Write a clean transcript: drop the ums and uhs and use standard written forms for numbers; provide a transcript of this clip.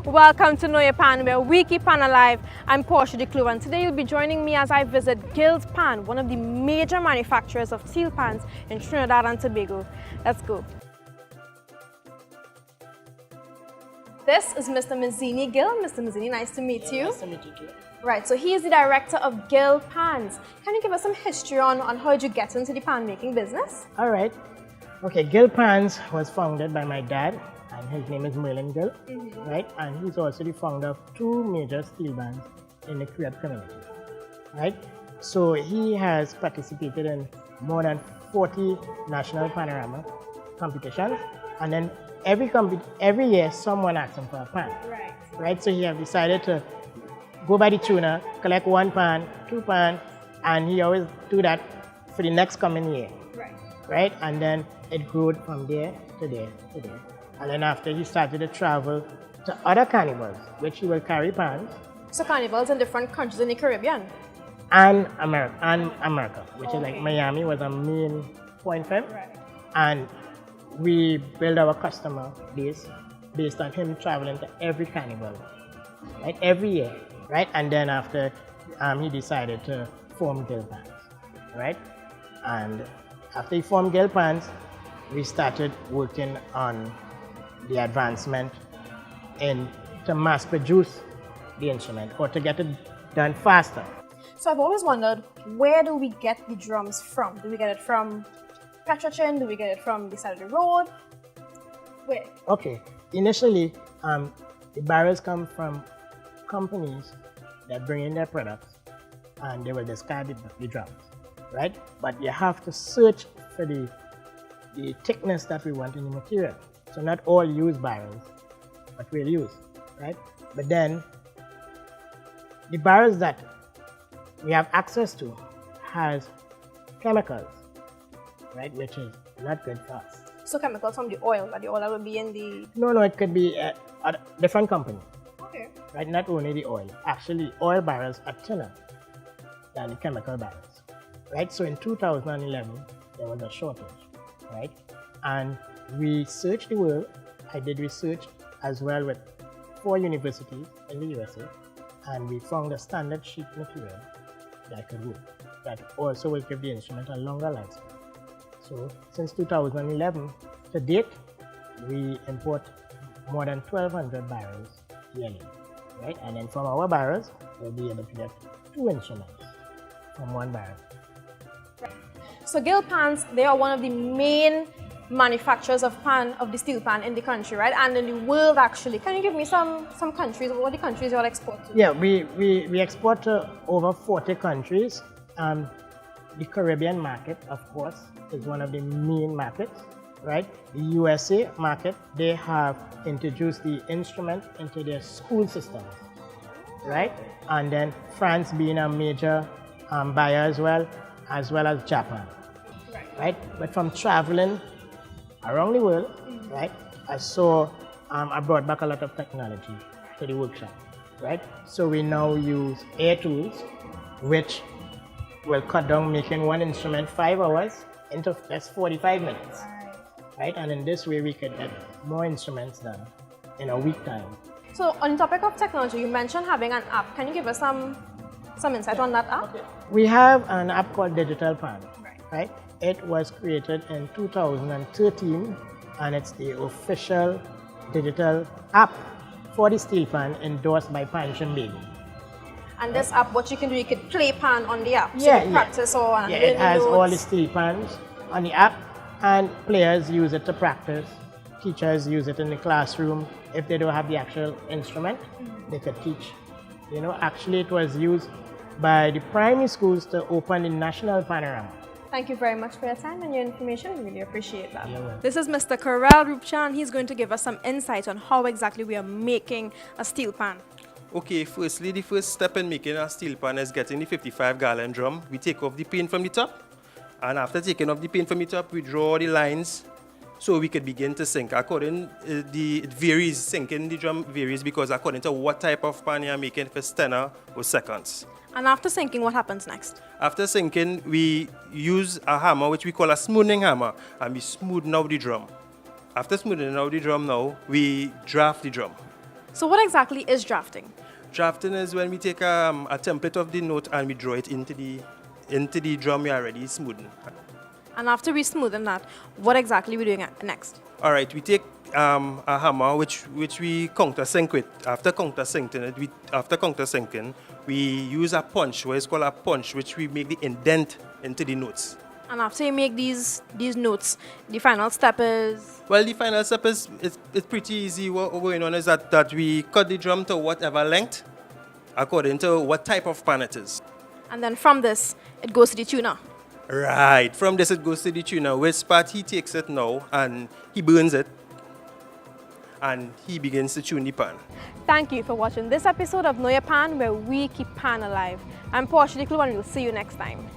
Welcome to Know Your Pan, where we keep pan alive. I'm Portia de Clou, and today you'll be joining me as I visit Gill Pan, one of the major manufacturers of steel pans in Trinidad and Tobago. Let's go. This is Mr. Mazzini Gill. Mr. Mazzini, nice to meet you. Nice to meet you too. Right, so he is the director of Gill Pans. Can you give us some history on how did you get into the pan making business? All right. Okay, Gill Pans was founded by my dad, and his name is Gill, right? And he's also the founder of two major steel bands in the Carib community, right? So he has participated in more than 40 national panorama competitions, and then every year someone asks him for a pan, right? So he have decided to go by the tuner, collect 1 pan, 2 pan, and he always do that for the next coming year, right? And then it grew from there to there to there. And then after he started to travel to other carnivals, which he will carry pans. So carnivals in different countries in the Caribbean? And America, which is like Miami was a main point for him. Right. And we build our customer base based on him traveling to every carnival, right? Every year, right? And then after he decided to form Gill Pans, right? And after he formed Gill Pans, we started working on the advancement to mass produce the instrument or to get it done faster. So I've always wondered, where do we get the drums from? Do we get it from Petrochin? Do we get it from the side of the road? Where? Okay, initially the barrels come from companies that bring in their products and they will discard the drums, right? But you have to search for the thickness that we want in the material. So not all use barrels, but we'll use, right? But then the barrels that we have access to has chemicals, right? Which is not good for us. So chemicals from the oil, but the oil that will be in the... No, it could be a different company. Okay. Right, not only the oil. Actually, oil barrels are thinner than the chemical barrels, right? So in 2011, there was a shortage, right? And we searched the world. I did research as well with 4 universities in the USA, and we found a standard sheet material that could work, that also will give the instrument a longer lifespan. So since 2011 to date, we import more than 1,200 barrels yearly, right? And then from our barrels, we'll be able to get 2 instruments from 1 barrel. So Gill Pans, they are one of the main manufacturers of the steel pan in the country, right? And in the world, actually. Can you give me some countries? What are the countries you all export to? Yeah, we export to over 40 countries. The Caribbean market, of course, is one of the main markets, right? The USA market, they have introduced the instrument into their school systems, right? And then France being a major buyer as well as Japan, right? But from traveling around the world, right, I brought back a lot of technology to the workshop, right? So we now use air tools, which will cut down making 1 instrument 5 hours into just 45 minutes, right? And in this way, we could get more instruments done in a week time. So on the topic of technology, you mentioned having an app. Can you give us some insight on that app? Okay. We have an app called Digital Pan, right? It was created in 2013, and it's the official digital app for the steel pan endorsed by Pancham Baby. And this app, what you can do, you could play pan on the app. So Yeah, you can practice or it has all the steel pans on the app, and players use it to practice. Teachers use it in the classroom. If they don't have the actual instrument, they could teach. You know, actually it was used by the primary schools to open the national panorama. Thank you very much for your time and your information. We really appreciate that. You're welcome. This is Mr. Karel Rupchan. He's going to give us some insight on how exactly we are making a steel pan. Okay, firstly, the first step in making a steel pan is getting the 55-gallon drum. We take off the paint from the top, and after taking off the paint from the top, we draw the lines so we could begin to sink. It varies, sinking the drum varies because according to what type of pan you're making, if it's 10 or seconds. And after sinking, what happens next? After sinking, we use a hammer, which we call a smoothing hammer, and we smoothen out the drum. After smoothing out the drum now, we draft the drum. So what exactly is drafting? Drafting is when we take a template of the note and we draw it into the drum we already smoothing. And after we smoothen that, what exactly are we doing next? All right, we take a hammer which we countersink with. After countersinking, we use a punch, what is called a punch, which we make the indent into the notes. And after you make these notes, the final step is? Well, the final step is it's pretty easy. What going on is that we cut the drum to whatever length, according to what type of pan it is. And then from this, it goes to the tuner. Right. From this, it goes to the tuner. Which part he takes it now and he burns it, and he begins to tune the pan. Thank you for watching this episode of Know Your Pan, where we keep pan alive. I'm Portia and we'll see you next time.